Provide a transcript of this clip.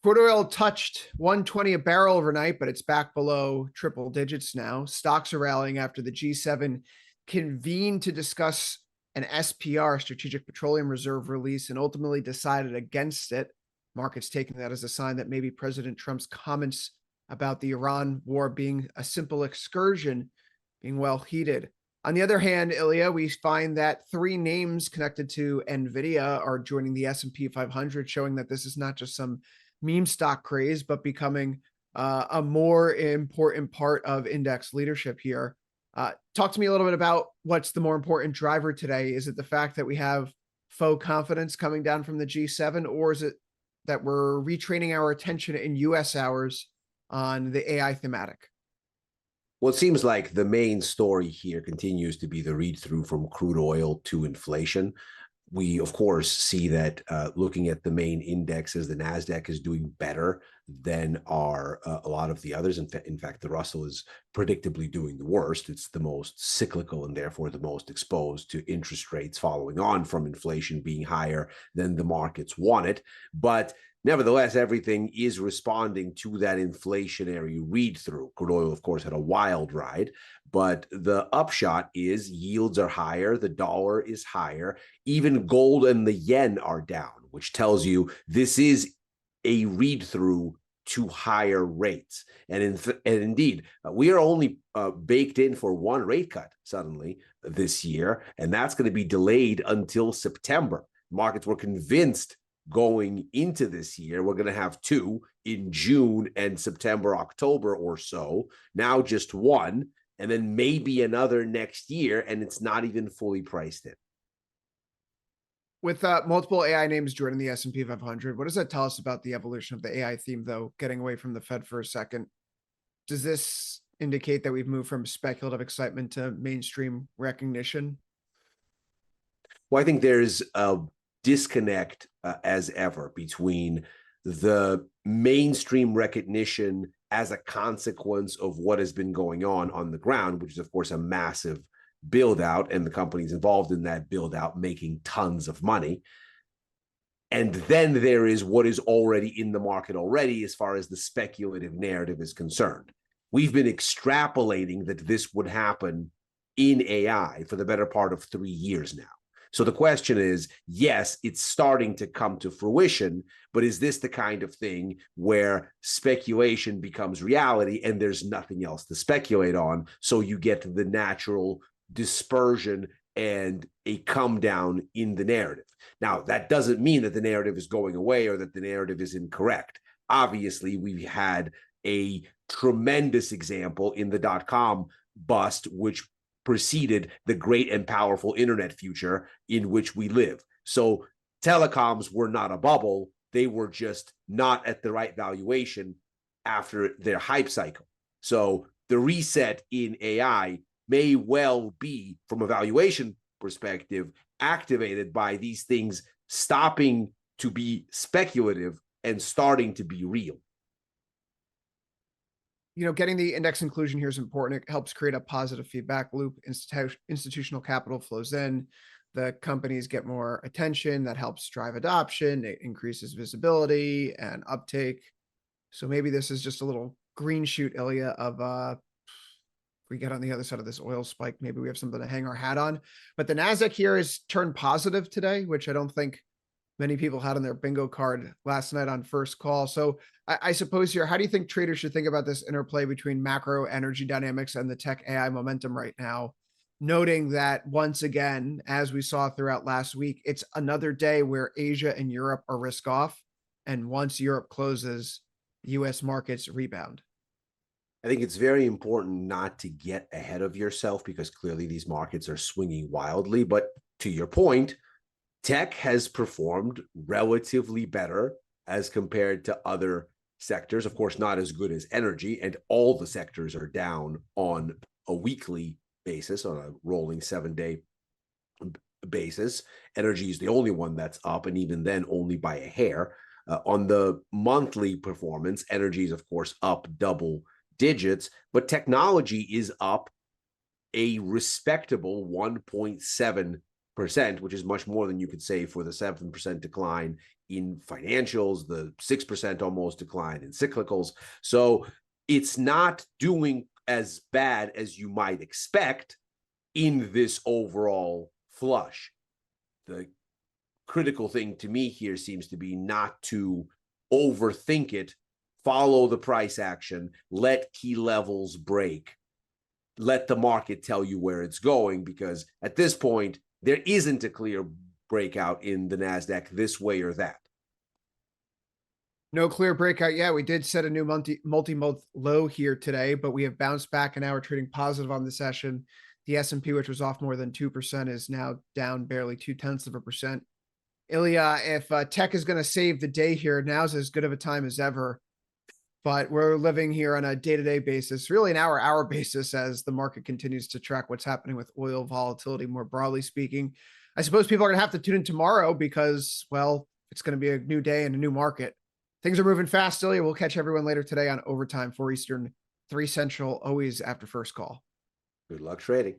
Crude oil touched 120 a barrel overnight, but it's back below triple digits now. Stocks are rallying after the G7 convened to discuss an SPR, Strategic Petroleum Reserve release, and ultimately decided against it. Markets taking that as a sign that maybe President Trump's comments about the Iran war being a simple excursion being well heated. On the other hand, Ilya, we find that three names connected to Nvidia are joining the S&P 500, showing that this is not just some meme stock craze, but becoming a more important part of index leadership here. Talk to me a little bit about what's the more important driver today. Is it the fact that we have faux confidence coming down from the G7, or is it that we're retraining our attention in US hours on the AI thematic? Well, it seems like the main story here continues to be the read-through from crude oil to inflation. We, of course, see that looking at the main indexes, the NASDAQ is doing better than are a lot of the others. In fact, the Russell is predictably doing the worst. It's the most cyclical and therefore the most exposed to interest rates following on from inflation being higher than the markets wanted. But nevertheless, everything is responding to that inflationary read-through. Crude oil, of course, had a wild ride, but the upshot is yields are higher, the dollar is higher, even gold and the yen are down, which tells you this is a read-through to higher rates. And indeed, we are only baked in for one rate cut suddenly this year, and that's going to be delayed until September. Markets were convinced going into this year we're going to have two in June and September, October or so. Now just one, and then maybe another next year, and it's not even fully priced in. With multiple AI names joining the S&P 500, what does that tell us about the evolution of the AI theme, though, getting away from the Fed for a second? Does this indicate that we've moved from speculative excitement to mainstream recognition? Well, I think there's a disconnect as ever between the mainstream recognition as a consequence of what has been going on the ground, which is, of course, a massive build out, and the companies involved in that build out making tons of money. And then there is what is already in the market already as far as the speculative narrative is concerned. We've been extrapolating that this would happen in AI for the better part of 3 years now. So the question is, yes, it's starting to come to fruition, but is this the kind of thing where speculation becomes reality and there's nothing else to speculate on? So you get the natural dispersion and a come down in the narrative. Now, that doesn't mean that the narrative is going away or that the narrative is incorrect. Obviously, we've had a tremendous example in the dot-com bust, which preceded the great and powerful internet future in which we live. So telecoms were not a bubble. They were just not at the right valuation after their hype cycle. So the reset in AI may well be, from a valuation perspective, activated by these things stopping to be speculative and starting to be real. Getting the index inclusion here is important. It helps create a positive feedback loop. Institutional capital flows in. The companies get more attention. That helps drive adoption. It increases visibility and uptake. So maybe this is just a little green shoot, Ilya, of if we get on the other side of this oil spike, maybe we have something to hang our hat on. But the NASDAQ here is turned positive today, which I don't think many people had on their bingo card last night on first call. So I suppose here, how do you think traders should think about this interplay between macro energy dynamics and the tech AI momentum right now? Noting that once again, as we saw throughout last week, it's another day where Asia and Europe are risk off. And once Europe closes, US markets rebound. I think it's very important not to get ahead of yourself because clearly these markets are swinging wildly. But to your point, tech has performed relatively better as compared to other sectors. Of course, not as good as energy, and all the sectors are down on a weekly basis, on a rolling 7-day basis. Energy is the only one that's up, and even then only by a hair. On the monthly performance, energy is, of course, up double digits, but technology is up a respectable 1.7%. which is much more than you could say for the 7% decline in financials, the 6% almost decline in cyclicals. So it's not doing as bad as you might expect in this overall flush. The critical thing to me here seems to be not to overthink it, follow the price action, let key levels break, let the market tell you where it's going, because at this point, there isn't a clear breakout in the NASDAQ this way or that. No clear breakout yet. We did set a new multi-month low here today, but we have bounced back and now we're trading positive on the session. The S&P, which was off more than 2%, is now down barely 0.2%. Ilya, if tech is going to save the day here, now's as good of a time as ever. But we're living here on a day-to-day basis, really an hour basis, as the market continues to track what's happening with oil volatility, more broadly speaking. I suppose people are going to have to tune in tomorrow because, well, it's going to be a new day and a new market. Things are moving fast, Ilya. We'll catch everyone later today on Overtime, 4 Eastern, 3 Central, always after first call. Good luck trading.